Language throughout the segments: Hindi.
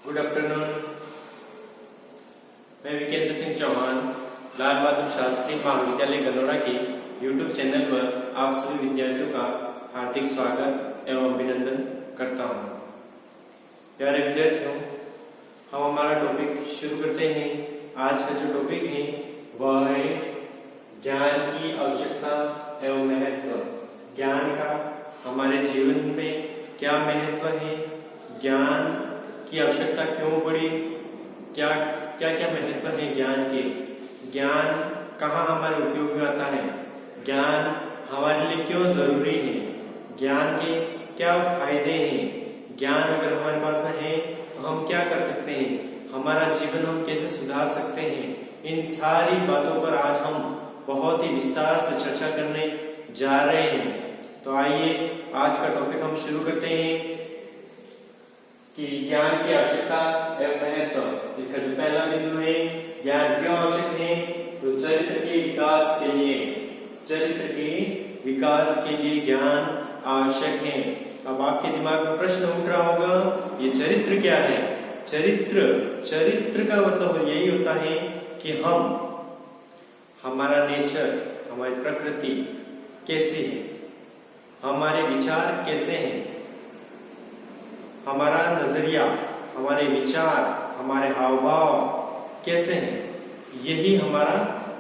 Good afternoon. मैं विकेंद्र सिंह चौहान लाल बहादुर शास्त्री महाविद्यालय गनौरा के यूट्यूब चैनल पर आप सभी विद्यार्थियों का हार्दिक स्वागत एवं अभिनंदन करता हूं। प्यारे विद्यार्थियों, हम हमारा टॉपिक शुरू करते हैं। आज का जो टॉपिक है वह है ज्ञान की आवश्यकता एवं महत्व। ज्ञान का हमारे जीवन में क्या महत्व है, ज्ञान की आवश्यकता क्यों पड़ी, क्या क्या क्या महत्व है ज्ञान के, ज्ञान कहाँ हमारे उपयोग में आता है, ज्ञान हमारे लिए क्यों जरूरी है, ज्ञान के क्या फायदे हैं, ज्ञान अगर हमारे पास न है तो हम क्या कर सकते हैं, हमारा जीवन हम कैसे सुधार सकते हैं। इन सारी बातों पर आज हम बहुत ही विस्तार से चर्चा करने जा रहे हैं। तो आइए आज का टॉपिक हम शुरू करते हैं कि ज्ञान की आवश्यकता एवं महत्व। इसका जो पहला बिंदु है, ज्ञान क्यों आवश्यक है, तो चरित्र के विकास के लिए, चरित्र के विकास के लिए ज्ञान आवश्यक है। अब आपके दिमाग में प्रश्न उठ रहा होगा, ये चरित्र क्या है। चरित्र का मतलब यही होता है कि हमारा नेचर, हमारी प्रकृति कैसी है, हमारे विचार कैसे हैं, हमारा नजरिया, हमारे विचार, हमारे हाव भाव कैसे हैं, यही हमारा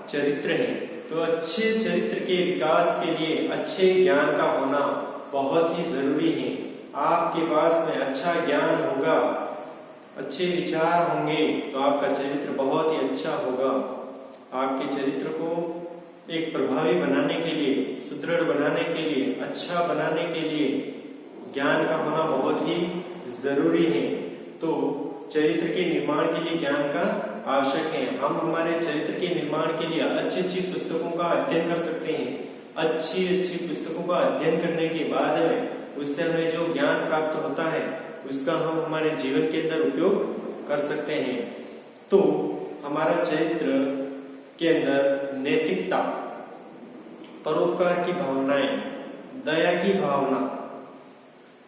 चरित्र है। तो अच्छे चरित्र के विकास के लिए अच्छे ज्ञान का होना बहुत ही जरूरी है। आपके पास में अच्छा ज्ञान होगा, अच्छे विचार होंगे तो आपका चरित्र बहुत ही अच्छा होगा। आपके चरित्र को एक प्रभावी बनाने के लिए, सुदृढ़ बनाने के लिए, अच्छा बनाने के लिए ज्ञान का होना बहुत ही जरूरी है। तो चरित्र के निर्माण के लिए ज्ञान का आवश्यक है। हम हमारे चरित्र के निर्माण के लिए अच्छी अच्छी पुस्तकों का अध्ययन कर सकते हैं। अच्छी अच्छी पुस्तकों का अध्ययन करने के बाद में उससे हमें जो ज्ञान प्राप्त होता है उसका हम हमारे जीवन के अंदर उपयोग कर सकते हैं। तो हमारा चरित्र के अंदर नैतिकता, परोपकार की भावनाएं, दया की भावना,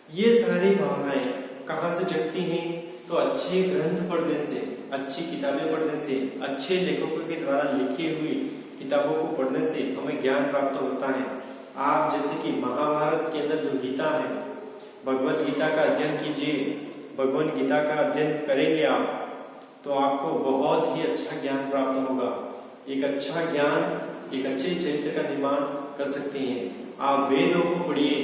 ये सारी भावनाएं कहाँ से जगती हैं, तो अच्छे ग्रंथ पढ़ने से, अच्छी किताबें पढ़ने से, अच्छे लेखकों के द्वारा लिखी हुई किताबों को पढ़ने से हमें ज्ञान प्राप्त होता है। आप जैसे कि महाभारत के अंदर जो गीता है, भगवत गीता का अध्ययन कीजिए, भगवत गीता का अध्ययन करेंगे आप तो आपको बहुत ही अच्छा ज्ञान प्राप्त होगा। एक अच्छा ज्ञान, एक अच्छे चरित्र का निर्माण कर सकते हैं। आप वेदों को पढ़िए,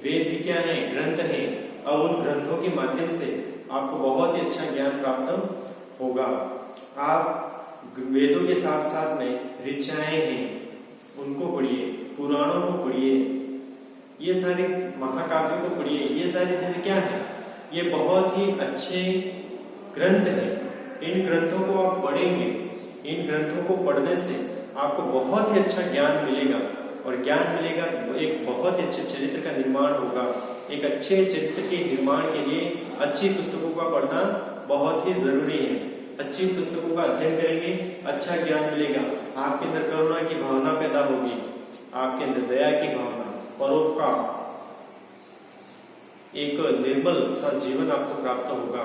वेद भी क्या है, ग्रंथ है, और उन ग्रंथों के माध्यम से आपको बहुत ही अच्छा ज्ञान प्राप्त होगा। आप वेदों के साथ साथ में ऋचाएं हैं उनको पढ़िए, पुराणों को पढ़िए, ये सारे महाकाव्यों को पढ़िए। ये सारी चीजें क्या है, ये बहुत ही अच्छे ग्रंथ है। इन ग्रंथों को आप पढ़ेंगे, इन ग्रंथों को पढ़ने से आपको बहुत ही अच्छा ज्ञान मिलेगा, और ज्ञान मिलेगा तो एक बहुत ही अच्छे चरित्र का निर्माण होगा। एक अच्छे चरित्र के निर्माण के लिए अच्छी पुस्तकों का पढ़ना बहुत ही जरूरी है। अच्छी पुस्तकों का अध्ययन करेंगे, अच्छा ज्ञान मिलेगा, आपके अंदर करुणा की भावना पैदा होगी, आपके अंदर दया की भावना, परोपकार, एक निर्मल सा जीवन आपको प्राप्त होगा।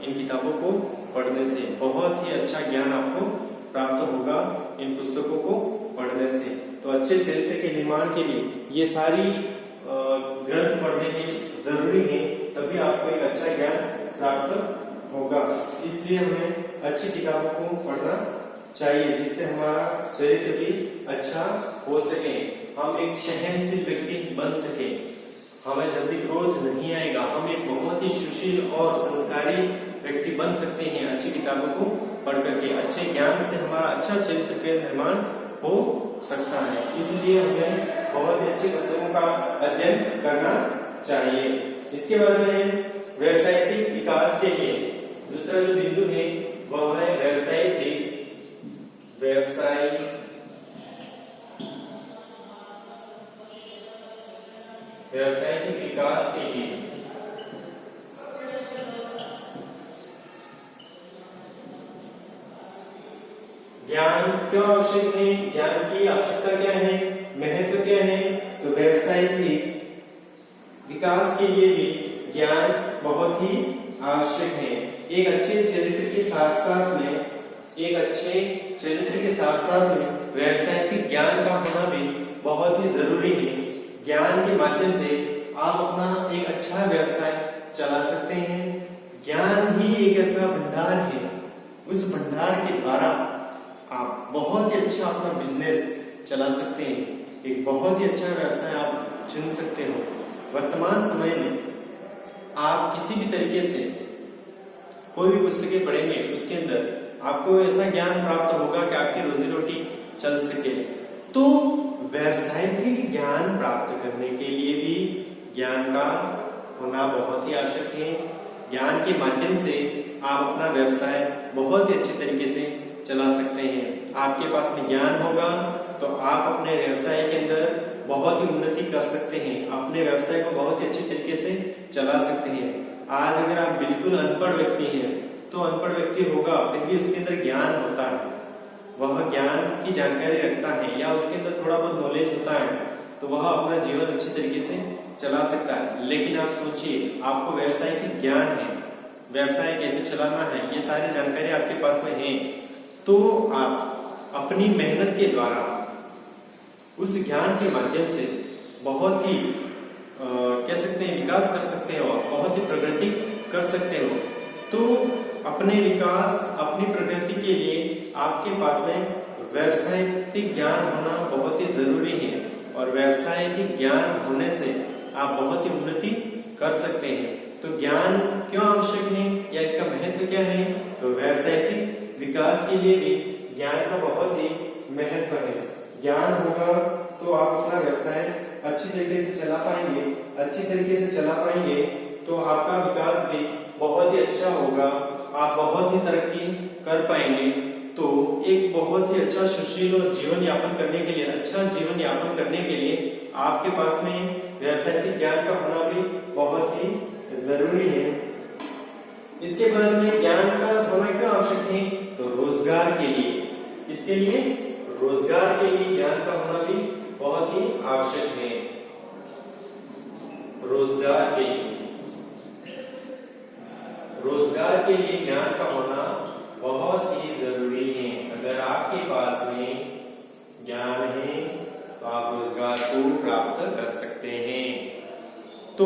इन किताबों को पढ़ने से बहुत ही अच्छा ज्ञान आपको प्राप्त होगा, इन पुस्तकों को पढ़ने से। तो अच्छे चरित्र के निर्माण के लिए ये सारी ग्रंथ पढ़ने की जरूरी है, तभी आपको एक अच्छा ज्ञान प्राप्त होगा। इसलिए हमें अच्छी किताबों को पढ़ना चाहिए, जिससे हमारा चरित्र भी अच्छा हो सके, हम एक सहनशील व्यक्ति बन सके, हमें जल्दी क्रोध नहीं आएगा, हम एक बहुत ही सुशील और संस्कारी व्यक्ति बन सकते हैं अच्छी किताबों को पढ़ करके। अच्छे ज्ञान से हमारा अच्छा चरित्र का निर्माण हो सकता है। इसलिए हमें बहुत ही अच्छी पुस्तकों का अध्ययन करना चाहिए। इसके बाद में व्यवसायिक विकास के लिए दूसरा जो बिंदु है वह है व्यवसायिक विकास के लिए ज्ञान क्यों आवश्यक है, ज्ञान की आवश्यकता क्या है, महत्व क्या है। तो व्यवसायिक विकास के लिए भी ज्ञान बहुत ही आवश्यक है। एक अच्छे चरित्र के साथ साथ में व्यवसायिक ज्ञान का होना भी बहुत ही जरूरी है। ज्ञान के माध्यम से आप अपना एक अच्छा व्यवसाय चला सकते हैं। ज्ञान ही एक ऐसा भंडार है, उस भंडार के द्वारा आप बहुत ही अच्छा अपना बिजनेस चला सकते हैं। एक बहुत ही अच्छा व्यवसाय आप चुन सकते हो। वर्तमान समय में आप किसी भी तरीके से कोई भी पुस्तकें पढ़ेंगे, उसके अंदर आपको ऐसा ज्ञान प्राप्त होगा कि आपकी रोजी रोटी चल सके। तो व्यवसायिक ज्ञान प्राप्त करने के लिए भी ज्ञान का होना बहुत ही आवश्यक है। ज्ञान के माध्यम से आप अपना व्यवसाय बहुत ही अच्छे तरीके से चला सकते हैं। आपके पास में ज्ञान होगा तो आप अपने व्यवसाय के अंदर बहुत ही उन्नति कर सकते हैं, अपने व्यवसाय को बहुत ही अच्छे तरीके से चला सकते हैं। आज अगर आप बिल्कुल अनपढ़ व्यक्ति हैं तो अनपढ़ व्यक्ति होगा, फिर भी उसके अंदर ज्ञान होता है, वह ज्ञान की जानकारी रखता है या उसके अंदर थोड़ा बहुत नॉलेज होता है, तो वह अपना जीवन अच्छे तरीके से चला सकता है। लेकिन आप सोचिए, आपको व्यवसाय की ज्ञान है, व्यवसाय कैसे चलाना है, ये सारी जानकारी आपके पास में है, तो आप अपनी मेहनत के द्वारा उस ज्ञान के माध्यम से बहुत ही कह सकते हैं विकास कर सकते हो, बहुत ही प्रगति कर सकते हो। तो अपने विकास, अपनी प्रगति के लिए आपके पास में व्यवसायिक ज्ञान होना बहुत ही जरूरी है, और व्यवसायिक ज्ञान होने से आप बहुत ही उन्नति कर सकते हैं। तो ज्ञान क्यों आवश्यक है या इसका महत्व क्या है? तो व्यवसायिक विकास के लिए भी ज्ञान का बहुत ही महत्व है। ज्ञान होगा तो आप अपना व्यवसाय अच्छी तरीके से चला पाएंगे, अच्छी तरीके से चला पाएंगे तो आपका विकास भी बहुत ही अच्छा होगा, आप बहुत ही तरक्की कर पाएंगे। तो एक बहुत ही अच्छा सुशील और जीवन यापन करने के लिए, अच्छा जीवन यापन करने के लिए आपके पास में व्यवसायिक ज्ञान का होना भी बहुत ही जरूरी है। इसके बाद में ज्ञान का होना क्यों आवश्यक है? तो रोजगार के लिए, इसके लिए रोजगार के लिए ज्ञान का होना भी बहुत ही आवश्यक है। रोजगार के लिए ज्ञान का होना बहुत ही जरूरी है। अगर आपके पास में ज्ञान है तो आप रोजगार को प्राप्त कर सकते हैं। तो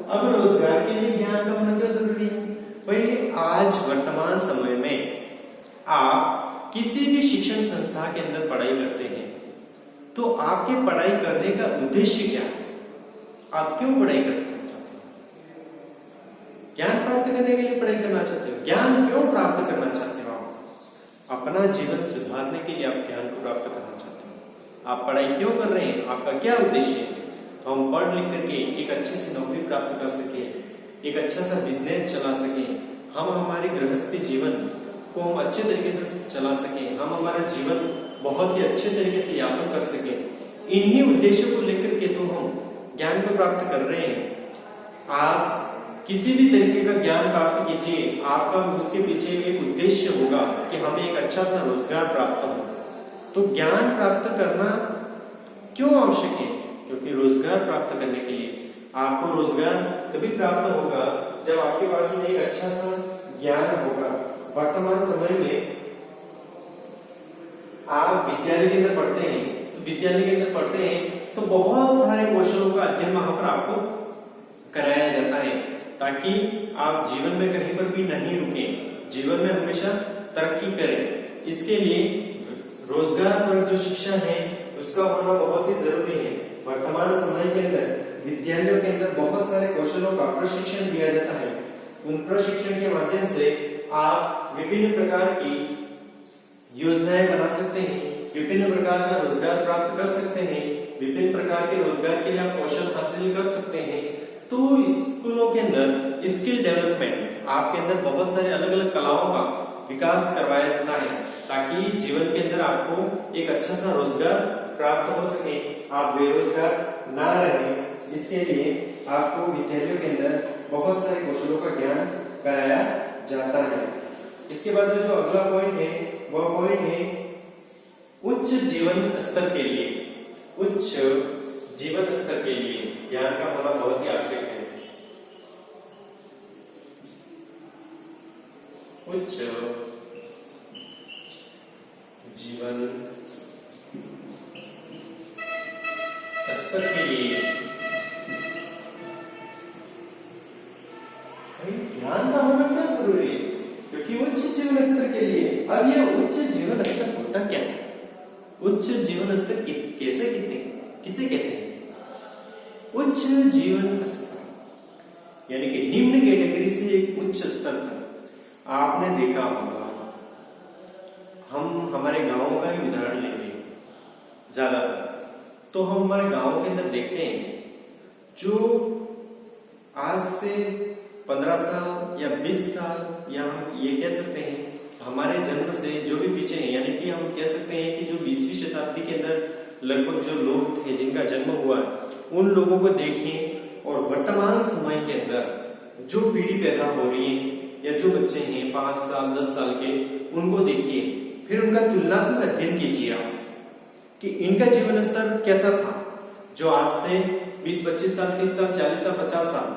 अब रोजगार के लिए ज्ञान का होना क्यों जरूरी है? भाई आज वर्तमान समय में आप किसी भी शिक्षण संस्था के अंदर पढ़ाई करते हैं तो आपके पढ़ाई करने का उद्देश्य क्या है? आप क्यों पढ़ाई करते हैं? ज्ञान प्राप्त करने के लिए पढ़ाई करना चाहते हो? ज्ञान क्यों प्राप्त करना चाहते हो? आप अपना जीवन सुधारने के लिए आप ज्ञान को प्राप्त करना चाहते हो। आप पढ़ाई क्यों कर रहे हैं? आपका क्या उद्देश्य है? तो हम पढ़ लिख करके एक अच्छी सी नौकरी प्राप्त कर सके, एक अच्छा सा बिजनेस चला सके, हम हमारी गृहस्थी जीवन को हम अच्छे तरीके से चला सके, हम हमारा जीवन बहुत ही अच्छे तरीके से यापन कर सके। इन्हीं उद्देश्यों को लेकर के तो हम ज्ञान को प्राप्त कर रहे हैं। आप किसी भी तरीके का ज्ञान प्राप्त कीजिए, आपका उसके पीछे एक उद्देश्य होगा कि हमें एक अच्छा सा रोजगार प्राप्त हो। तो ज्ञान प्राप्त करना क्यों आवश्यक है? क्योंकि रोजगार प्राप्त करने के लिए आपको रोजगार तभी प्राप्त होगा जब आपके पास में एक अच्छा सा ज्ञान होगा। वर्तमान समय में आप विद्यालय के अंदर पढ़ते हैं, तो विद्यालय के अंदर पढ़ते हैं तो बहुत सारे कौशलों का अध्ययन वहां पर आपको कराया जाता है ताकि आप जीवन में कहीं पर भी नहीं रुके, जीवन में हमेशा तरक्की करें। इसके लिए रोजगार पर जो शिक्षा है उसका होना बहुत ही जरूरी है। वर्तमान समय के अंदर विद्यालयों के अंदर बहुत सारे कौशलों का प्रशिक्षण दिया जाता है। उन प्रशिक्षण के माध्यम से आप विभिन्न प्रकार की योजनाएं बना सकते हैं, विभिन्न प्रकार का रोजगार प्राप्त कर सकते हैं, विभिन्न प्रकार के रोजगार के लिए आप कौशल हासिल कर सकते हैं। तो स्कूलों के अंदर स्किल डेवलपमेंट, आपके अंदर बहुत सारे अलग अलग कलाओं का विकास करवाया जाता है ताकि जीवन के अंदर आपको एक अच्छा सा रोजगार प्राप्त हो सके, आप बेरोजगार ना रहें। इसके लिए आपको विद्यालयों के अंदर बहुत सारे कौशलों का ज्ञान कराया जाता है। इसके बाद जो अगला पॉइंट है वह पॉइंट है उच्च जीवन स्तर के लिए। उच्च जीवन स्तर के लिए ज्ञान का होना बहुत ही आवश्यक है। उच्च जीवन स्तर के लिए ज्ञान का होना क्यों जरूरी है? क्योंकि उच्च जीवन स्तर के लिए, अब ये उच्च जीवन स्तर होता क्या है? उच्च जीवन स्तर किसे कहते हैं? उच्च जीवन स्तर यानी कि निम्न कैटेगरी से एक उच्च स्तर तक। आपने देखा होगा, हम हमारे गांव का ही उदाहरण लेंगे ज्यादातर, तो हम हमारे गांव के अंदर देखते हैं जो आज से 15 साल या 20 साल या हम ये कह सकते हैं हमारे जन्म से जो भी पीछे हैं, यानी कि हम कह सकते हैं कि जो 20वीं शताब्दी के अंदर लगभग जो लोग थे जिनका जन्म हुआ, उन लोगों को देखिए और वर्तमान समय के अंदर जो पीढ़ी पैदा हो रही है या जो बच्चे हैं 5 साल 10 साल के, उनको देखिए, फिर उनका तुलनात्मक अध्ययन कीजिए आप कि इनका जीवन स्तर कैसा था जो आज से 20-25 साल 30 साल 40 साल 50 साल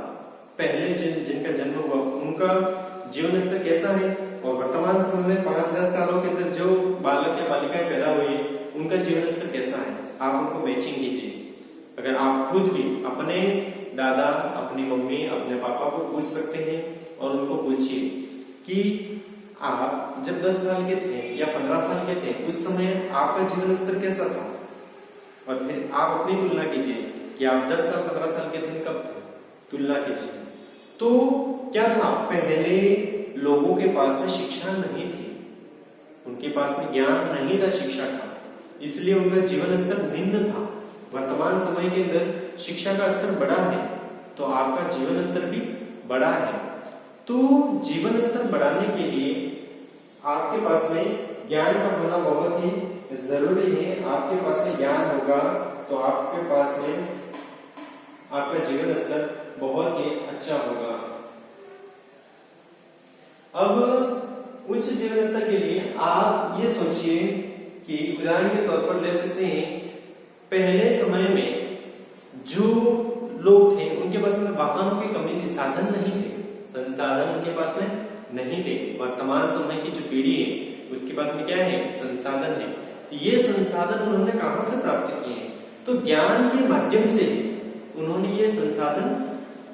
पहले जिनका जन्म हुआ, उनका जीवन स्तर कैसा है, और वर्तमान समय में 5-10 सालों के अंदर जो बालक या बालिकाएं पैदा हुई है, उनका जीवन स्तर कैसा है। आप उनको मैचिंग कीजिए। अगर आप खुद भी अपने दादा, अपनी मम्मी, अपने पापा को पूछ सकते हैं और उनको पूछिए कि आप जब 10 साल के थे या 15 साल के थे, उस समय आपका जीवन स्तर कैसा था, और फिर आप अपनी तुलना कीजिए कि आप 10 साल 15 साल के थे कब थे, तुलना कीजिए। तो क्या था, पहले लोगों के पास में शिक्षा नहीं थी, उनके पास में ज्ञान नहीं था, शिक्षा का, इसलिए उनका जीवन स्तर निम्न था। वर्तमान समय के अंदर शिक्षा का स्तर बड़ा है तो आपका जीवन स्तर भी बड़ा है। तो जीवन स्तर बढ़ाने के लिए आपके पास में ज्ञान का होना बहुत ही जरूरी है। आपके पास में ज्ञान होगा तो आपके पास में आपका जीवन स्तर बहुत ही अच्छा होगा। अब उच्च जीवन स्तर के लिए आप ये सोचिए कि उदाहरण के तौर पर ले सकते हैं, पहले समय में जो लोग थे उनके पास में वाहनों की कमी थी, साधन नहीं थे, संसाधन उनके पास में नहीं थे। वर्तमान समय की जो पीढ़ी है उसके पास में क्या है, संसाधन है। तो ये संसाधन उन्होंने कहां से प्राप्त किए हैं? तो ज्ञान के माध्यम से उन्होंने ये संसाधन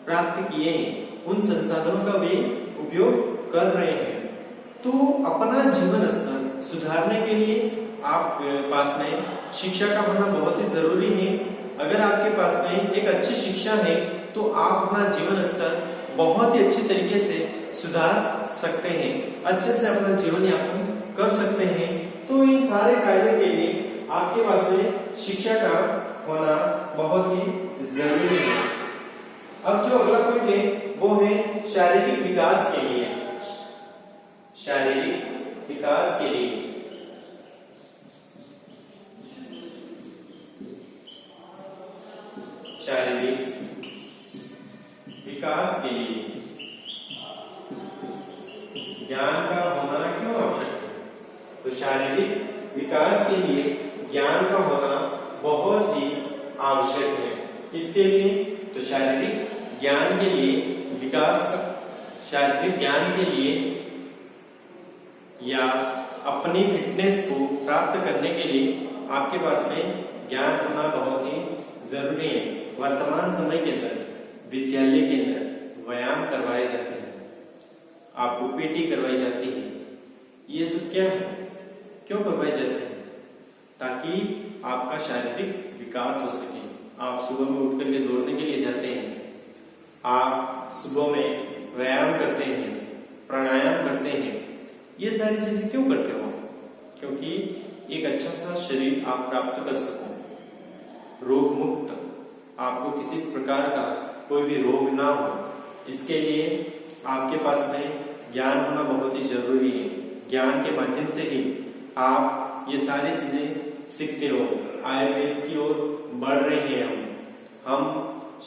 प्राप्त किए हैं, उन संसाधनों का वे उपयोग कर रहे हैं। तो अपना जीवन स्तर सुधारने के लिए आपके पास में शिक्षा का होना बहुत ही जरूरी है। अगर आपके पास में एक अच्छी शिक्षा है तो आप अपना जीवन स्तर बहुत ही अच्छी तरीके से सुधार सकते हैं, अच्छे से अपना जीवन यापन कर सकते हैं। तो इन सारे कार्यों के लिए आपके पास में शिक्षा का होना बहुत ही जरूरी है। अब जो अगला पॉइंट है वो है शारीरिक विकास के लिए। शारीरिक विकास के लिए शारीरिक विकास के लिए ज्ञान का होना क्यों आवश्यक है? तो शारीरिक विकास के लिए ज्ञान का होना बहुत ही आवश्यक है। इसके लिए तो शारीरिक ज्ञान के लिए विकास का, शारीरिक ज्ञान के लिए या अपनी फिटनेस को प्राप्त करने के लिए आपके पास में ज्ञान होना बहुत ही जरूरी है। वर्तमान समय के अंदर विद्यालय के अंदर व्यायाम करवाए जाते हैं, आपको पीटी करवाई जाती है। ये सब क्या है, क्यों करवाए जाते हैं? ताकि आपका शारीरिक विकास हो सके। आप सुबह में उठ करके दौड़ने के लिए जाते हैं, आप सुबह में व्यायाम करते हैं, प्राणायाम करते हैं। ये सारी चीजें क्यों करते हो? क्योंकि एक अच्छा सा शरीर आप प्राप्त कर सको, रोग मुक्त, आपको किसी प्रकार का कोई भी रोग ना हो। इसके लिए आपके पास में ज्ञान होना बहुत ही जरूरी है। ज्ञान के माध्यम से ही आप ये सारी चीजें सीखते हो। आयुर्वेद की ओर बढ़ रहे हैं हम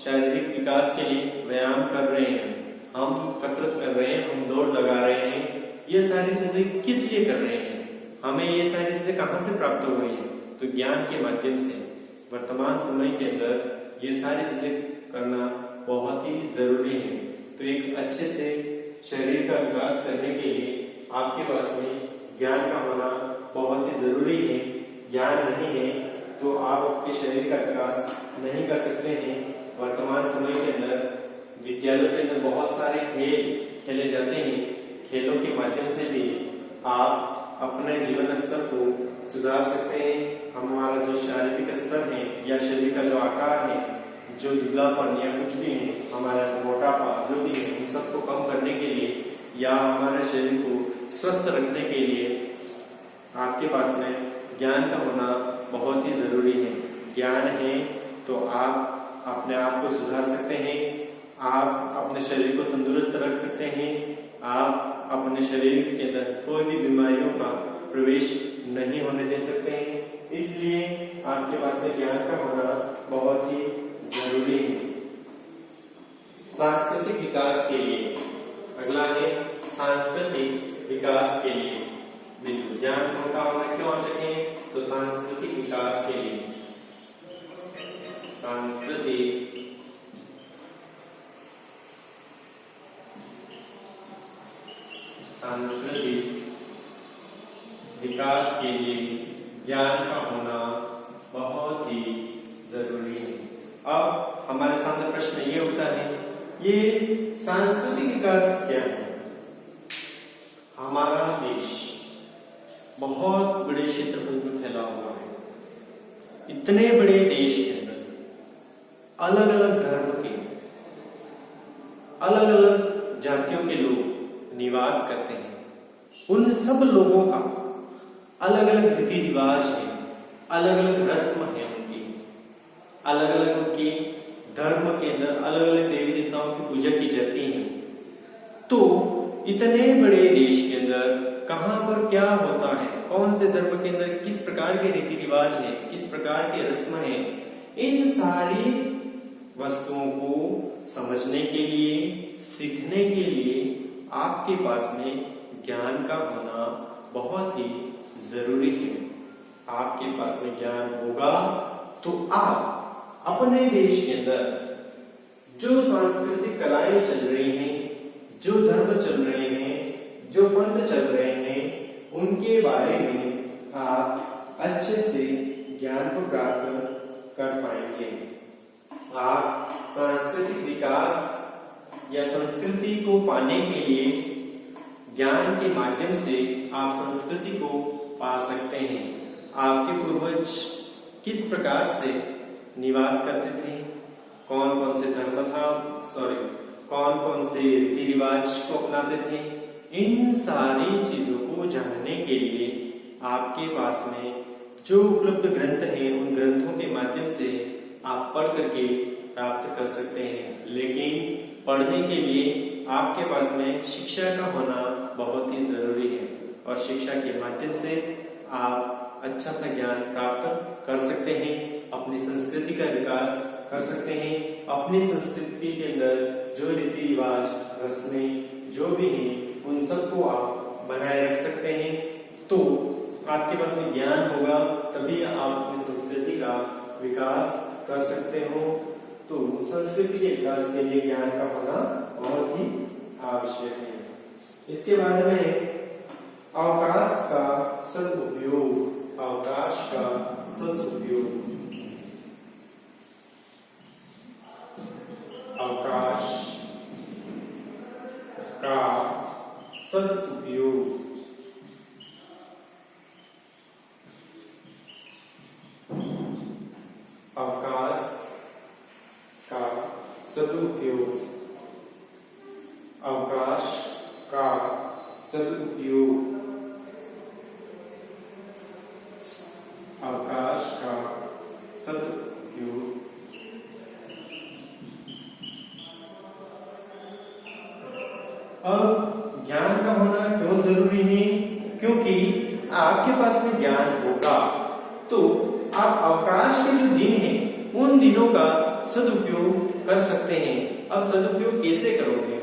शारीरिक विकास के लिए व्यायाम कर रहे हैं, हम कसरत कर रहे हैं, हम दौड़ लगा रहे हैं। ये सारी चीजें किस लिए कर रहे हैं? हमें ये सारी चीजें कहां से प्राप्त हो रही है? तो ज्ञान के माध्यम से। वर्तमान समय के अंदर ये सारी चीजें करना बहुत ही जरूरी है। तो एक अच्छे से शरीर का विकास करने के लिए आपके पास में ज्ञान का होना बहुत ही जरूरी है। ज्ञान नहीं है तो आप आपके शरीर का विकास नहीं कर सकते हैं। वर्तमान समय के अंदर विद्यालयों के अंदर बहुत सारे खेल खेले जाते हैं। खेलों के माध्यम से भी आप अपने जीवन स्तर को सुधार सकते हैं। हमारा जो शारीरिक स्तर है या शरीर का जो आकार है, जो दुबलापन या कुछ भी है, हमारा मोटापा जो भी है, उन सबको कम करने के लिए या हमारे शरीर को स्वस्थ रखने के लिए आपके पास में ज्ञान का होना बहुत ही जरूरी है। ज्ञान है तो आप अपने आप को सुधार सकते हैं, आप अपने शरीर को तंदुरुस्त रख सकते हैं, आप अपने शरीर के अंदर कोई भी बीमारियों का प्रवेश नहीं होने दे सकते हैं। इसलिए आपके पास में ज्ञान का होना बहुत ही जरूरी है। सांस्कृतिक विकास के लिए अगला है सांस्कृतिक विकास के लिए। बिल्कुल, ज्ञान का होना क्यों आवश्यक है? तो सांस्कृतिक विकास के लिए, सांस्कृतिक विकास के लिए ज्ञान का होना बहुत ही जरूरी है। अब हमारे सामने प्रश्न ये उठता है, ये सांस्कृतिक विकास क्या है? हमारा देश बहुत बड़े क्षेत्रफल में फैला हुआ है। इतने बड़े देश के अंदर अलग अलग धर्म के, अलग अलग जातियों के लोग निवास करते हैं। उन सब लोगों का अलग अलग रीति रिवाज है, अलग अलग रस्म है उनकी, अलग अलग उनकी धर्म के अंदर अलग अलग देवी देवताओं की पूजा की जाती है। तो इतने बड़े देश के अंदर कहां पर क्या होता है, कौन से धर्म के अंदर किस प्रकार के रीति रिवाज है, किस प्रकार के रस्म है, इन सारी वस्तुओं को समझने के लिए, सीखने के लिए आपके पास में ज्ञान का होना बहुत ही जरूरी है। आपके पास में ज्ञान होगा तो आप अपने देश के अंदर जो सांस्कृतिक कलाएं चल रही हैं, जो धर्म चल रहे हैं, जो पंथ चल रहे हैं, उनके बारे में आप अच्छे से ज्ञान को प्राप्त कर पाएंगे। आप सांस्कृतिक विकास या संस्कृति को पाने के लिए ज्ञान के माध्यम से आप संस्कृति को पा सकते हैं। आपके पूर्वज किस प्रकार से निवास करते थे, कौन कौन से धर्म था, कौन कौन से रीति रिवाज को अपनाते थे, इन सारी चीजों को जानने के लिए आपके पास में जो उपलब्ध ग्रंथ हैं, उन ग्रंथों के माध्यम से आप पढ़ करके प्राप्त कर सकते हैं। लेकिन पढ़ने के लिए आपके पास में शिक्षा का होना बहुत ही जरूरी है, और शिक्षा के माध्यम से आप अच्छा सा ज्ञान प्राप्त कर सकते हैं, अपनी संस्कृति का विकास कर सकते हैं, अपनी संस्कृति के अंदर जो रीति रिवाज, रस्में जो भी हैं, उन सबको आप बनाए रख सकते हैं। तो आपके पास में ज्ञान होगा तभी आप अपनी संस्कृति का विकास कर सकते हो। तो संस्कृति के विकास के लिए ज्ञान का होना बहुत ही आवश्यक है। इसके बाद में अवकाश का सदुपयोग, अवकाश का सदुपयोग, अवकाश का सदुपयोग, अवकाश का सदुपयोग, अवकाश का सदुपयोग, अवकाश का सदुपयोग। अब ज्ञान का होना क्यों जरूरी है? क्योंकि आपके पास में ज्ञान होगा तो आप अवकाश के जो दिन हैं, उन दिनों का सदुपयोग कर सकते हैं। अब सदुपयोग कैसे करोगे?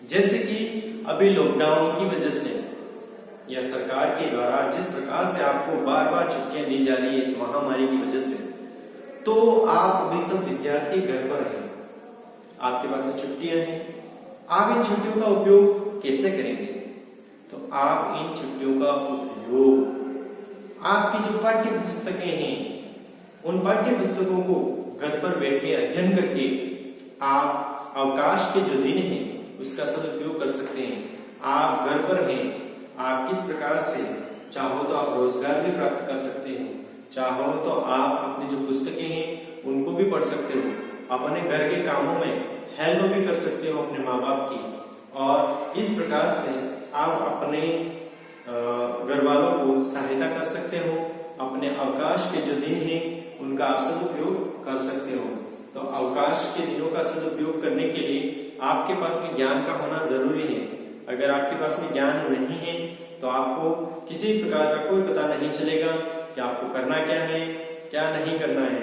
जैसे कि अभी लॉकडाउन की वजह से या सरकार के द्वारा जिस प्रकार से आपको बार बार छुट्टियां दी जा रही है इस महामारी की वजह से, तो आप अभी सब विद्यार्थी घर पर हैं, आपके पास में छुट्टियां हैं, आप इन छुट्टियों का उपयोग कैसे करेंगे? तो आप इन छुट्टियों का उपयोग आपकी जो पाठ्य पुस्तकें हैं उन पाठ्य पुस्तकों को घर पर बैठे अध्ययन करके आप अवकाश के जो दिन हैं उसका सदुपयोग कर सकते हैं। आप घर पर हैं, आप किस प्रकार से चाहो तो आप रोजगार भी प्राप्त कर सकते हैं, चाहो तो आप अपनी जो पुस्तकें हैं उनको भी पढ़ सकते हो, अपने घर के कामों में हेल्प भी कर सकते हो अपने माँ बाप की, और इस प्रकार से आप अपने घर वालों को सहायता कर सकते हो। अपने अवकाश के जो दिन हैं उनका आप सदुपयोग कर सकते हो। तो अवकाश के दिनों का सदुपयोग करने के लिए आपके पास में ज्ञान का होना जरूरी है। अगर आपके पास में ज्ञान नहीं है तो आपको किसी प्रकार का कोई पता नहीं चलेगा कि आपको करना क्या है, क्या नहीं करना है।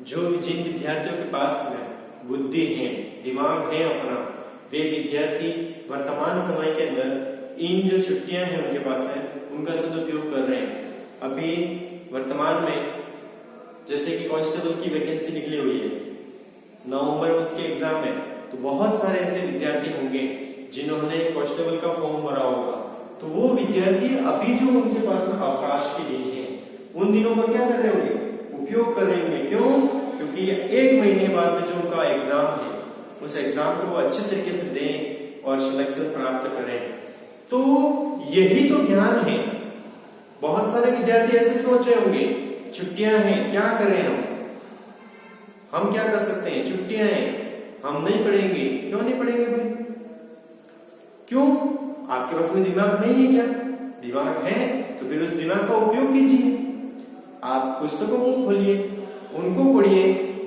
जिन विद्यार्थियों के पास में बुद्धि है, दिमाग है अपना, वे विद्यार्थी वर्तमान समय के अंदर इन जो छुट्टियां हैं उनके पास में उनका सदुपयोग कर रहे हैं। अभी वर्तमान में जैसे कि कांस्टेबल की वैकेंसी निकली हुई है, नवंबर में उसके एग्जाम है, तो बहुत सारे ऐसे विद्यार्थी होंगे जिन्होंने कांस्टेबल का फॉर्म भरा होगा। तो वो विद्यार्थी अभी जो उनके पास में अवकाश के दिन है उन दिनों का क्या कर रहे होंगे, उपयोग कर रहे होंगे। क्यों? क्योंकि 1 महीने बाद में जो उनका एग्जाम है उस एग्जाम को अच्छे तरीके से दें और सिलेक्शन प्राप्त करें। तो यही तो ज्ञान है। बहुत सारे विद्यार्थी ऐसे सोच रहे होंगे छुट्टियां हैं क्या करें, हम क्या कर सकते हैं, छुट्टियां हैं हम नहीं पढ़ेंगे। क्यों नहीं पढ़ेंगे भाई? क्यों? आपके पास में दिमाग नहीं है क्या? दिमाग है तो फिर उस दिमाग का उपयोग कीजिए। आप पुस्तकों को खोलिए, उनको पढ़िए,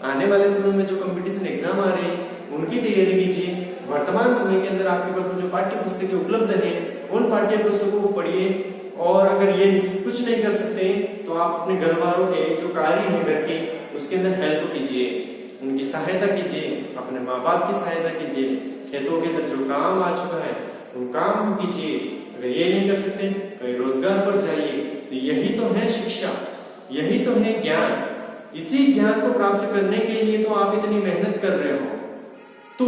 आने वाले समय में जो कंपटीशन एग्जाम आ रहे हैं उनकी तैयारी कीजिए। वर्तमान समय के अंदर आपके पास में जो पाठ्य पुस्तकें उपलब्ध हैं उन पाठ्य पुस्तकों को पढ़िए। और अगर ये कुछ नहीं कर सकते तो आप अपने घर वालों के जो कार्य हैं घर के उसके अंदर हेल्प कीजिए, उनकी सहायता कीजिए, अपने माँ बाप की सहायता कीजिए। खेतों के अंदर जो काम आ चुका है उन काम को कीजिए। अगर ये नहीं कर सकते कहीं रोजगार पर जाइए। तो यही तो है शिक्षा, यही तो है ज्ञान। इसी ज्ञान को प्राप्त करने के लिए तो आप इतनी मेहनत कर रहे हो। तो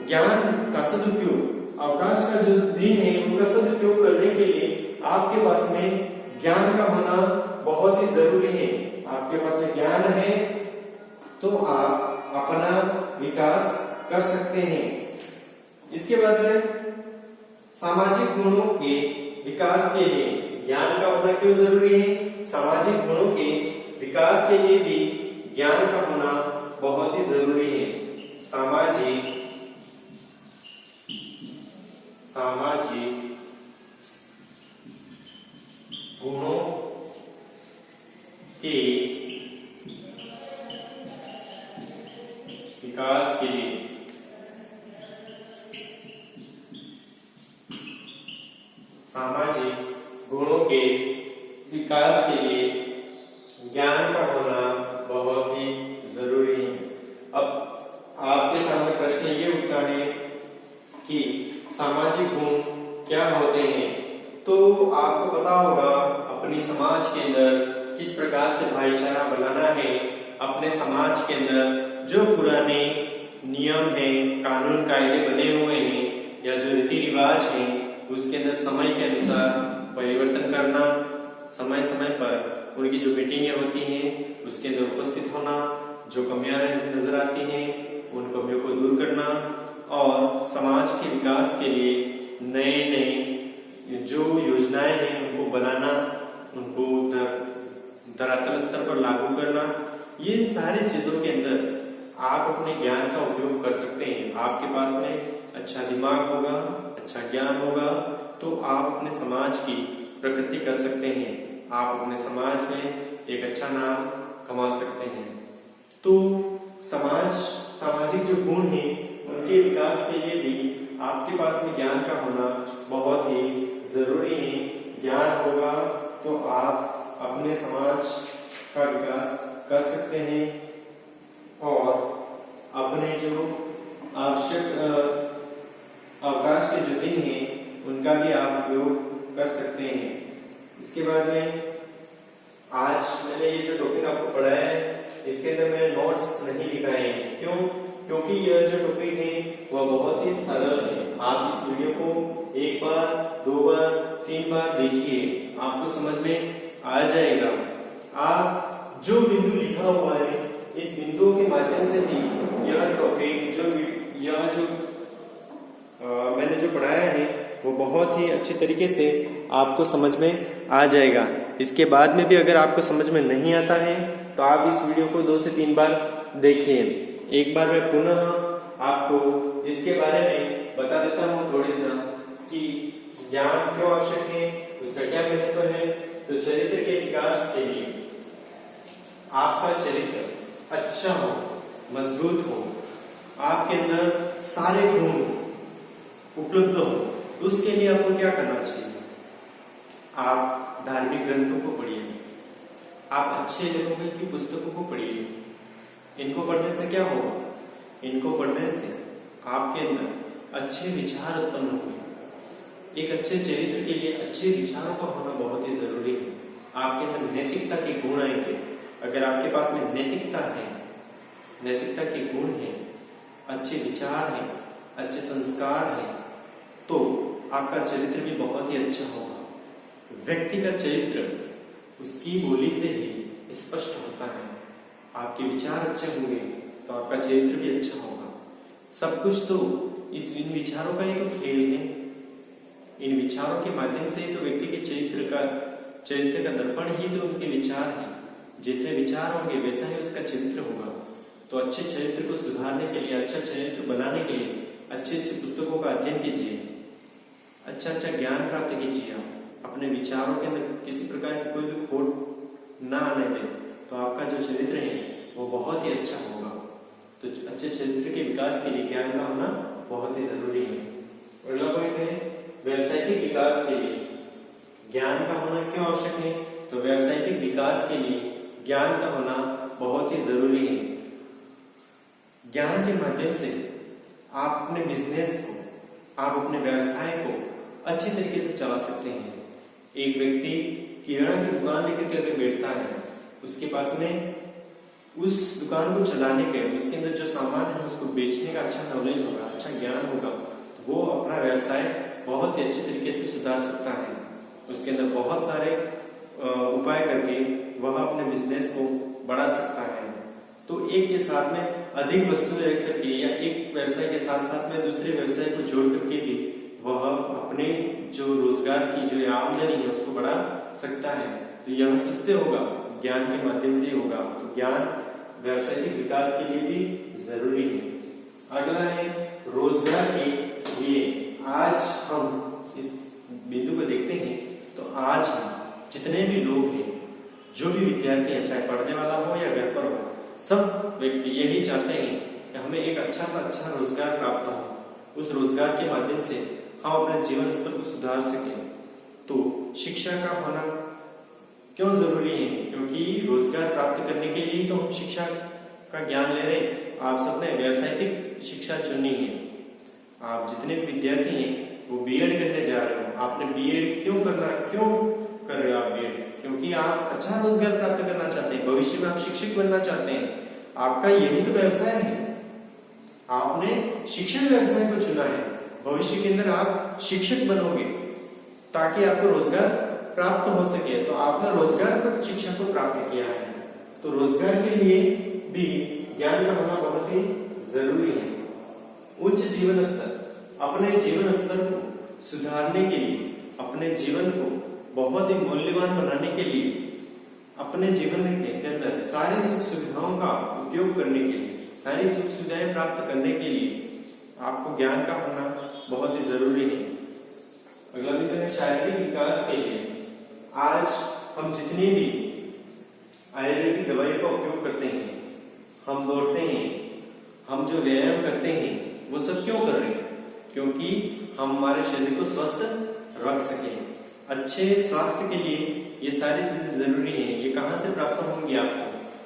ज्ञान का सदुपयोग, अवकाश का जो दिन है उनका सदुपयोग करने के लिए आपके पास में ज्ञान का होना बहुत ही जरूरी है। आपके पास में ज्ञान है तो आप अपना विकास कर सकते हैं। इसके बाद में सामाजिक गुणों के विकास के लिए ज्ञान का होना क्यों जरूरी है? सामाजिक गुणों के विकास के लिए भी ज्ञान का होना बहुत ही जरूरी है। सामाजिक गुणों के विकास के लिए सामाजिक गुणों के विकास के लिए ज्ञान का होना बहुत ही जरूरी है। अब आपके सामने प्रश्न ये उठता है कि सामाजिक गुण क्या होते हैं। तो आपको पता होगा अपनी समाज के अंदर किस प्रकार से भाईचारा बनाना है। अपने समाज के अंदर जो पुराने नियम हैं, कानून कायदे बने हुए हैं या जो रीति रिवाज हैं उसके अंदर समय के अनुसार परिवर्तन करना, समय समय पर उनकी जो मीटिंगें होती हैं उसके अंदर उपस्थित होना, जो कमियां नजर आती हैं उन कमियों को दूर करना और समाज के विकास के लिए नए नए जो योजनाएं हैं उनको बनाना, उनको धरातल स्तर पर लागू करना। ये सारी चीजों के अंदर आप अपने ज्ञान का उपयोग कर सकते हैं। आपके पास में अच्छा दिमाग होगा, अच्छा ज्ञान होगा तो आप अपने समाज की प्रगति कर सकते हैं। आप अपने समाज में एक अच्छा नाम कमा सकते हैं। तो सामाजिक जो गुण है उनके विकास के लिए भी आपके पास में ज्ञान का होना बहुत ही जरूरी है। ज्ञान होगा तो आप अपने समाज का विकास कर सकते हैं और अपने जो आवश्यक अवकाश के जो दिन हैं उनका भी आप उपयोग कर सकते हैं। इसके बाद में आज मैंने ये जो टॉपिक आपको पढ़ाया है इसके अंदर मैंने नोट्स नहीं लिखाए हैं। क्यों? क्योंकि यह जो टॉपिक है वह बहुत ही सरल है। आप इस वीडियो को एक बार, 2 बार में आ जाएगा। आप जो बिंदु लिखा हुआ है इस बिंदुओं के माध्यम से ही यह टॉपिक जो मैंने जो पढ़ाया है वो बहुत ही अच्छी तरीके से आपको समझ में आ जाएगा। इसके बाद में भी अगर आपको समझ में नहीं आता है तो आप इस वीडियो को 2 से 3 बार देखिए। एक बार मैं पुनः आपको इसके बारे में बता देता हूँ थोड़ी सा कि ज्ञान क्यों आवश्यक है, उसका क्या महत्व है। तो चरित्र के विकास के लिए आपका चरित्र अच्छा हो, मजबूत हो, आपके अंदर सारे गुण उपलब्ध हो, तो उसके लिए आपको क्या करना चाहिए? आप धार्मिक ग्रंथों को पढ़िए, आप अच्छे लेखकों की पुस्तकों को पढ़िए। इनको पढ़ने से क्या होगा? इनको पढ़ने से आपके अंदर अच्छे विचार उत्पन्न होंगे। एक अच्छे चरित्र के लिए अच्छे विचारों का होना बहुत ही जरूरी है। आपके अंदर नैतिकता के गुण आएंगे। अगर आपके पास में नैतिकता है, नैतिकता के गुण है, अच्छे विचार है, अच्छे संस्कार है, तो आपका चरित्र भी बहुत ही अच्छा होगा। व्यक्ति का चरित्र उसकी बोली से ही स्पष्ट होता है। आपके विचार अच्छे होंगे तो आपका चरित्र भी अच्छा होगा। सब कुछ तो इन विचारों का ही तो खेल है। इन विचारों के माध्यम से ही तो व्यक्ति के चरित्र का दर्पण ही तो उनके विचार है। जैसे विचार होंगे वैसा ही उसका चरित्र होगा। तो अच्छे चरित्र को सुधारने के लिए, अच्छा चरित्र बनाने के लिए अच्छी अच्छी पुस्तकों का अध्ययन कीजिए, अच्छा अच्छा ज्ञान प्राप्त कीजिए। अपने विचारों के अंदर किसी प्रकार की कोई भी खोट ना आने दें, तो आपका जो चरित्र है वो बहुत ही अच्छा होगा। तो अच्छे चरित्र के विकास के लिए ज्ञान का होना बहुत ही जरूरी है। अगला पॉइंट है व्यवसायिक विकास के लिए ज्ञान का होना क्यों आवश्यक है? तो व्यवसायिक विकास के लिए ज्ञान का होना बहुत ही जरूरी है। ज्ञान के माध्यम से आप अपने बिजनेस को, आप अपने व्यवसाय को अच्छी तरीके से चला सकते हैं। एक व्यक्ति किराना की दुकान लेकर के अगर बैठता है, उसके पास में उस दुकान को चलाने के, उसके अंदर जो सामान है उसको बेचने का अच्छा नॉलेज होगा, अच्छा ज्ञान होगा, तो वो अपना व्यवसाय बहुत ही अच्छे तरीके से सुधार सकता है। उसके अंदर बहुत सारे उपाय करके वह अपने बिजनेस को बढ़ा सकता है। तो एक के साथ में अधिक वस्तुएं रख करके या एक व्यवसाय के साथ साथ में दूसरे व्यवसाय को जोड़ करके भी वह अपने जो रोजगार की जो आमदनी है उसको बढ़ा सकता है। तो यह किससे होगा? ज्ञान के माध्यम से ही होगा। तो ज्ञान व्यवसायिक विकास के लिए भी जरूरी है। अगला है रोजगार के लिए। आज हम इस बिंदु को देखते हैं तो आज हम जितने भी लोग हैं, जो भी विद्यार्थी हैं, चाहे पढ़ने वाला हो या घर पर हो, सब व्यक्ति यही चाहते हैं कि हमें एक अच्छा सा अच्छा रोजगार प्राप्त हो। उस रोजगार के माध्यम से हम अपने जीवन स्तर को सुधार सकें। तो शिक्षा का होना क्यों जरूरी है? क्योंकि रोजगार प्राप्त करने के लिए तो हम शिक्षा का ज्ञान ले रहे हैं। आप सबने व्यावसायिक शिक्षा चुनी है। आप जितने भी विद्यार्थी हैं वो बीएड करने जा रहे हो। आपने बीएड क्यों कर रहे हो? आप बीएड क्योंकि आप अच्छा रोजगार प्राप्त करना चाहते हैं, भविष्य में आप शिक्षक बनना चाहते हैं। आपका यही तो व्यवसाय है। आपने शिक्षण व्यवसाय को चुना है। भविष्य के अंदर आप शिक्षक बनोगे ताकि आपको रोजगार प्राप्त हो सके। तो आपने रोजगार पर शिक्षा को प्राप्त किया है। तो रोजगार के लिए भी ज्ञान का होना बहुत ही जरूरी है। उच्च जीवन स्तर, अपने जीवन स्तर को सुधारने के लिए, अपने जीवन को बहुत ही मूल्यवान बनाने के लिए, अपने जीवन के अंदर सारी सुख सुविधाओं का उपयोग करने के लिए, सारी सुख सुविधाएं प्राप्त करने के लिए आपको ज्ञान का होना बहुत ही जरूरी है। अगला बिंदु है शारीरिक विकास के लिए। आज हम जितनी भी आयुर्वेदिक दवाई का उपयोग करते हैं, हम दौड़ते हैं, हम जो व्यायाम करते हैं, वो सब क्यों कर रहे हैं? क्योंकि हम हमारे शरीर को स्वस्थ रख सकें। अच्छे स्वास्थ्य के लिए ये सारी चीजें जरूरी हैं। ये कहाँ से प्राप्त होंगी आपको?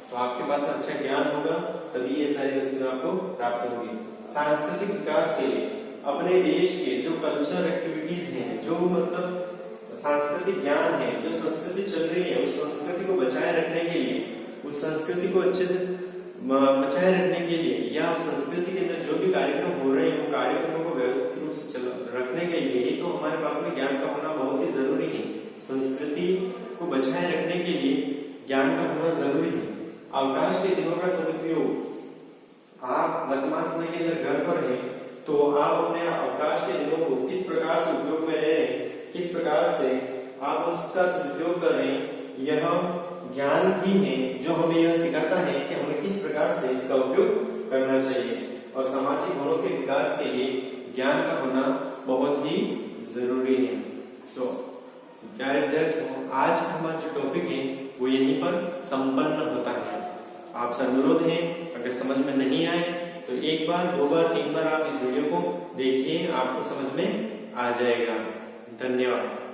तो आपके पास अच्छा ज्ञान होगा तभी ये सारी वस्तुएं आपको प्राप्त होंगी। सांस्कृतिक विकास के लिए अपने देश के जो कल्चर एक्टिविटीज हैं, जो मतलब सांस्कृतिक ज्ञान है, जो संस्कृति चल रही है, उस संस्कृति को बचाए रखने के लिए, उस संस्कृति को अच्छे से बचाए रखने के लिए या उस संस्कृति के अंदर जो भी कार्यक्रम हो रहे हैं वो कार्यक्रमों को व्यवस्थित रूप से रखने के लिए ही तो हमारे पास में ज्ञान का होना बहुत ही जरूरी है। संस्कृति को बचाए रखने के लिए ज्ञान का होना जरूरी है। अवकाश के दिनों का सदुपयोग, आप वर्तमान समय के अंदर घर पर हैं तो आप अपने अवकाश के दिनों को किस प्रकार से उपयोग में ले रहे हैं, किस प्रकार से आप उसका सदुपयोग कर रहे हैं, यह ज्ञान ही है जो हमें यह सिखाता है कि हमें किस प्रकार से इसका उपयोग करना चाहिए। और सामाजिक गुणों के विकास के लिए ज्ञान का होना बहुत ही जरूरी है। तो प्यारे विद्यार्थियों, आज का हमारा जो टॉपिक है वो यहीं पर संपन्न होता है। आपसे अनुरोध है, अगर समझ में नहीं आए तो एक बार, दो बार, तीन बार आप इस वीडियो को देखिए, आपको समझ में आ जाएगा। धन्यवाद।